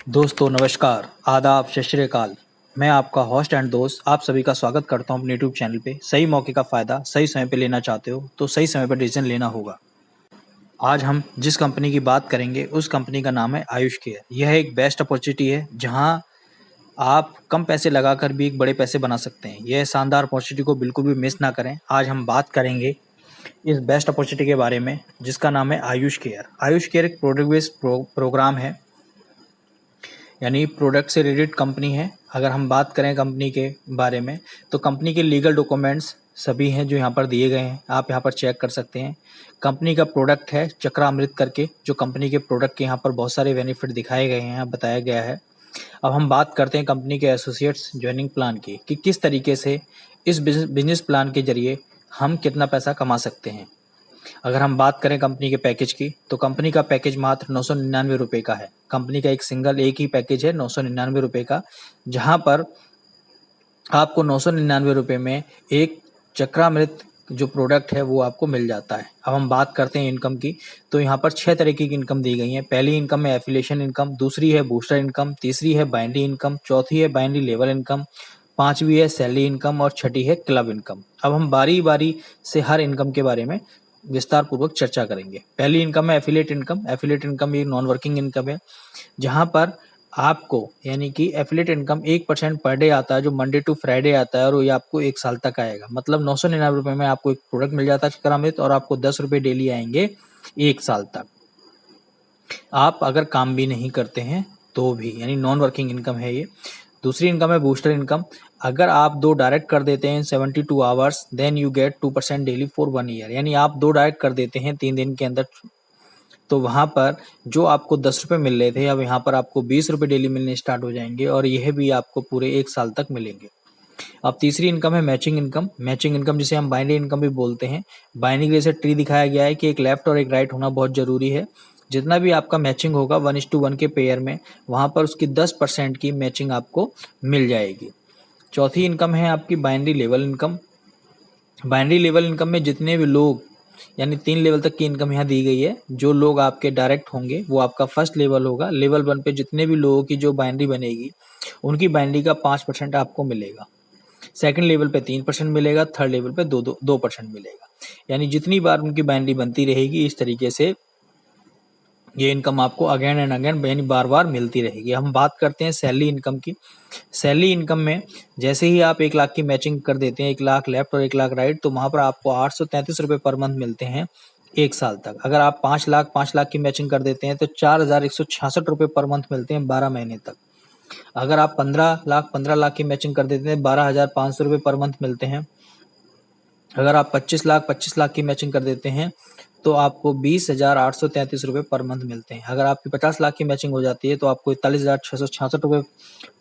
दोस्तों नमस्कार, आदाब, सत श्री अकाल। मैं आपका होस्ट एंड दोस्त आप सभी का स्वागत करता हूं अपने यूट्यूब चैनल पे। सही मौके का फ़ायदा सही समय पे लेना चाहते हो तो सही समय पर डिसीजन लेना होगा। आज हम जिस कंपनी की बात करेंगे उस कंपनी का नाम है आयुष केयर। यह एक बेस्ट अपॉर्चुनिटी है जहां आप कम पैसे लगाकर भी एक बड़े पैसे बना सकते हैं। यह शानदार अपॉर्चुनिटी को बिल्कुल भी मिस ना करें। आज हम बात करेंगे इस बेस्ट अपॉर्चुनिटी के बारे में जिसका नाम है आयुष केयर। आयुष केयर एक प्रोडक्ट बेस्ड प्रोग्राम है, यानी प्रोडक्ट से रिलेटेड कंपनी है। अगर हम बात करें कंपनी के बारे में तो कंपनी के लीगल डॉक्यूमेंट्स सभी हैं जो यहाँ पर दिए गए हैं, आप यहाँ पर चेक कर सकते हैं। कंपनी का प्रोडक्ट है चक्रामृत करके, जो कंपनी के प्रोडक्ट के यहाँ पर बहुत सारे बेनिफिट दिखाए गए हैं, बताया गया है। अब हम बात करते हैं कंपनी के एसोसिएट्स ज्वाइनिंग प्लान की कि किस तरीके से इस बिजनेस प्लान के जरिए हम कितना पैसा कमा सकते हैं। अगर हम बात करें कंपनी के पैकेज की तो कंपनी का पैकेज मात्र 999 रुपये का है। कंपनी का एक ही पैकेज है 999 रुपये का, जहां पर आपको 999 रुपये में एक चक्रामृत जो प्रोडक्ट है वो आपको मिल जाता है। अब हम बात करते हैं इनकम की, तो यहाँ पर 6 तरीके की इनकम दी गई है। पहली इनकम है एफिलिएशन इनकम, दूसरी है बूस्टर इनकम, तीसरी है बाइनरी इनकम, चौथी है बाइनरी लेवल इनकम, पांचवी है सैलरी इनकम और छठी है क्लब इनकम। अब हम बारी बारी से हर इनकम के बारे में विस्तार पूर्वक चर्चा करेंगे। पहली इनकम है एफिलिएट इनकम। एफिलिएट इनकम एक नॉन वर्किंग इनकम है, जहां पर आपको यानी कि एफिलिएट इनकम 1% पर डे आता है, जो मंडे टू फ्राइडे आता है और ये आपको 1 साल तक आएगा। मतलब 999 रुपये में आपको एक प्रोडक्ट मिल जाता है चक्रामृत और आपको 10 रुपये डेली आएंगे 1 साल तक। आप अगर काम भी नहीं करते हैं तो भी, यानी नॉन वर्किंग इनकम है ये। दूसरी इनकम है बूस्टर इनकम। अगर आप 2 डायरेक्ट कर देते हैं 72 hours then you get 2% daily for 1 year, यानी आप 2 डायरेक्ट कर देते हैं 3 दिन के अंदर, तो वहाँ पर जो आपको 10 रुपये मिल रहे थे अब यहाँ पर आपको 20 रुपये डेली मिलने स्टार्ट हो जाएंगे और यह भी आपको पूरे 1 साल तक मिलेंगे। अब तीसरी इनकम है मैचिंग इनकम। मैचिंग इनकम जिसे हम बाइनरी इनकम भी बोलते हैं। बाइनरी जैसे ट्री दिखाया गया है कि एक लेफ्ट और एक राइट होना बहुत जरूरी है। जितना भी आपका मैचिंग होगा 1:1 के पेयर में, वहां पर उसकी 10% की मैचिंग आपको मिल जाएगी। चौथी इनकम है आपकी binary level income. Binary level income में जितने भी लोग, यानी 3 लेवल तक की इनकम यहाँ दी गई है। जो लोग आपके डायरेक्ट होंगे वो आपका फर्स्ट लेवल होगा। लेवल 1 पे जितने भी लोगों की जो बाइनरी बनेगी उनकी बाइनरी का 5% आपको मिलेगा। सेकंड लेवल पे 3% मिलेगा, थर्ड लेवल पे 2% मिलेगा। यानी जितनी बार उनकी बाइनरी बनती रहेगी इस तरीके से ये इनकम आपको अगेन एंड अगेन यानी बार बार मिलती रहेगी। हम बात करते हैं सैलरी इनकम की। सैलरी इनकम में जैसे ही आप 1 लाख की मैचिंग कर देते हैं, 1 लाख लेफ्ट और 1 लाख राइट, तो वहां पर आपको 833 रुपये पर मंथ मिलते हैं 1 साल तक। अगर आप 5 लाख की मैचिंग कर देते हैं तो 4166 रुपये पर मंथ मिलते हैं 12 महीने तक। अगर आप 15 लाख की मैचिंग कर देते हैं 12,500 रुपये पर मंथ मिलते हैं। अगर आप 25 लाख की मैचिंग कर देते हैं तो आपको 20,833 रुपये पर मंथ मिलते हैं। अगर आपकी 50 लाख की मैचिंग हो जाती है तो आपको 41,666 रुपये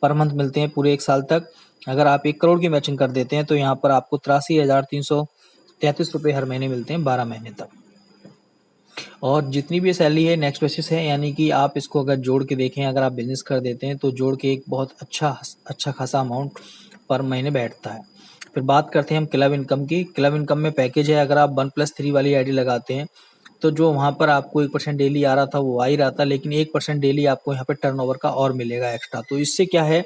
पर मंथ मिलते हैं पूरे 1 साल तक। अगर आप 1 करोड़ की मैचिंग कर देते हैं तो यहाँ पर आपको 83,333 रुपये हर महीने मिलते हैं 12 महीने तक। और जितनी भी सैलरी है नेक्स्ट बेसिस है, यानी कि आप इसको अगर जोड़ के देखें, अगर आप बिजनेस कर देते हैं तो जोड़ के एक बहुत अच्छा खासा अमाउंट पर महीने बैठता है। फिर बात करते हैं हम क्लब इनकम की। क्लब इनकम में पैकेज है, अगर आप 1+3 वाली आईडी लगाते हैं तो जो वहाँ पर आपको 1% डेली आ रहा था वो आ ही रहा था, लेकिन 1% डेली आपको यहाँ पे टर्नओवर का और मिलेगा एक्स्ट्रा। तो इससे क्या है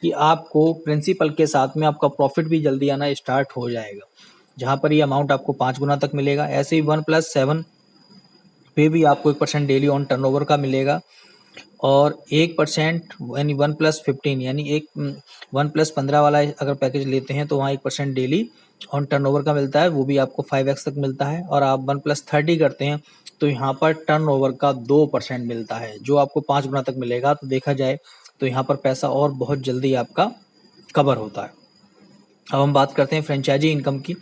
कि आपको प्रिंसिपल के साथ में आपका प्रॉफिट भी जल्दी आना स्टार्ट हो जाएगा, जहाँ पर ये अमाउंट आपको 5 गुना तक मिलेगा। ऐसे ही 1+7 पे भी आपको 1% डेली ऑन टर्नओवर का मिलेगा और 1% यानी 1+15 यानी 1+15 वाला अगर पैकेज लेते हैं तो वहाँ 1% डेली ऑन टर्नओवर का मिलता है, वो भी आपको 5x तक मिलता है। और आप 1+30 करते हैं तो यहाँ पर टर्नओवर का 2% मिलता है, जो आपको 5 गुना तक मिलेगा। तो देखा जाए तो यहाँ पर पैसा और बहुत जल्दी आपका कवर होता है। अब हम बात करते हैं फ्रेंचाइजी इनकम की।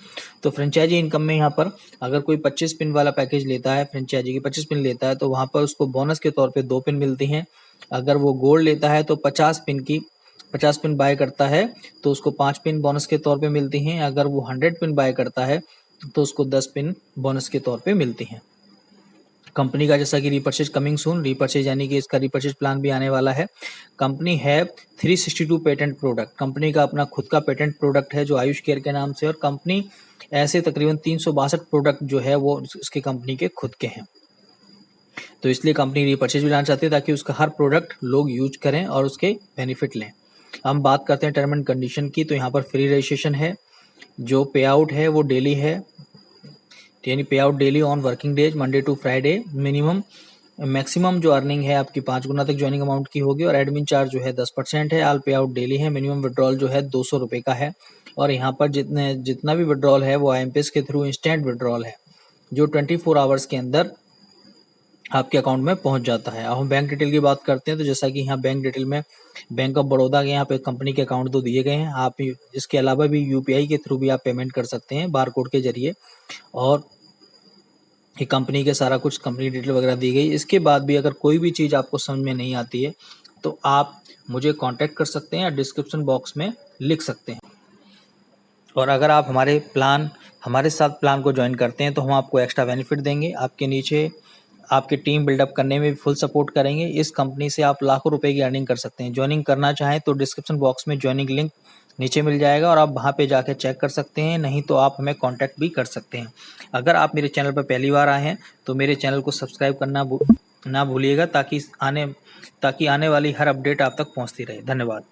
तो फ्रेंचाइजी इनकम में यहाँ पर अगर कोई 25 पिन वाला पैकेज लेता है, फ्रेंचाइजी की 25 पिन लेता है, तो वहाँ पर उसको बोनस के तौर पे 2 पिन मिलती हैं। अगर वो गोल्ड लेता है तो 50 पिन बाय करता है तो उसको 5 पिन बोनस के तौर पे मिलती हैं। अगर वो 100 पिन बाय करता है तो उसको 10 पिन बोनस के तौर पे मिलती हैं। कंपनी का जैसा कि रीपर्चेज कमिंग सून, रीपर्चेज यानी कि इसका रीपर्चेज प्लान भी आने वाला है। कंपनी है 362 पेटेंट प्रोडक्ट। कंपनी का अपना खुद का पेटेंट प्रोडक्ट है जो आयुष केयर के नाम से, और कंपनी ऐसे तकरीबन 362 प्रोडक्ट जो है वो इसकी कंपनी के खुद के हैं। तो इसलिए कंपनी रीपरचेज भी लाना चाहती है ताकि उसका हर प्रोडक्ट लोग यूज करें और उसके बेनिफिट लें। हम बात करते हैं टर्म एंड कंडीशन की, तो यहाँ पर फ्री रजिस्ट्रेशन है, जो पे आउट है वो डेली है, यानी pay out daily on working days Monday to Friday. Minimum maximum जो अर्निंग है आपकी 5 गुना तक ज्वाइनिंग अमाउंट की होगी, और एडमिन चार्ज जो है 10% है। ऑल पे आउट डेली है। मिनिमम विड्रॉल जो है 200 रुपये का है, और यहाँ पर जितना भी विड्रॉल है वो IMPS के थ्रू इंस्टेंट विड्रॉल है, जो 24 आवर्स के अंदर आपके अकाउंट में पहुंच जाता है। अब हम बैंक डिटेल की बात करते हैं, तो जैसा कि यहाँ बैंक डिटेल में बैंक ऑफ बड़ौदा के यहाँ पे कंपनी के अकाउंट तो दिए गए हैं। आप इसके अलावा भी UPI के थ्रू भी आप पेमेंट कर सकते हैं बार कोड के जरिए, और ये कंपनी के सारा कुछ कंपनी डिटेल वगैरह दी गई। इसके बाद भी अगर कोई भी चीज़ आपको समझ में नहीं आती है तो आप मुझे कांटेक्ट कर सकते हैं या डिस्क्रिप्शन बॉक्स में लिख सकते हैं। और अगर आप हमारे साथ प्लान को ज्वाइन करते हैं तो हम आपको एक्स्ट्रा बेनिफिट देंगे, आपके नीचे आपकी टीम बिल्डअप करने में भी फुल सपोर्ट करेंगे। इस कंपनी से आप लाखों रुपए की अर्निंग कर सकते हैं। ज्वाइनिंग करना चाहें तो डिस्क्रिप्शन बॉक्स में ज्वाइनिंग लिंक नीचे मिल जाएगा, और आप वहाँ पे जाकर चेक कर सकते हैं, नहीं तो आप हमें कांटेक्ट भी कर सकते हैं। अगर आप मेरे चैनल पर पहली बार आए हैं तो मेरे चैनल को सब्सक्राइब करना ना भूलिएगा, ताकि आने वाली हर अपडेट आप तक पहुँचती रहे। धन्यवाद।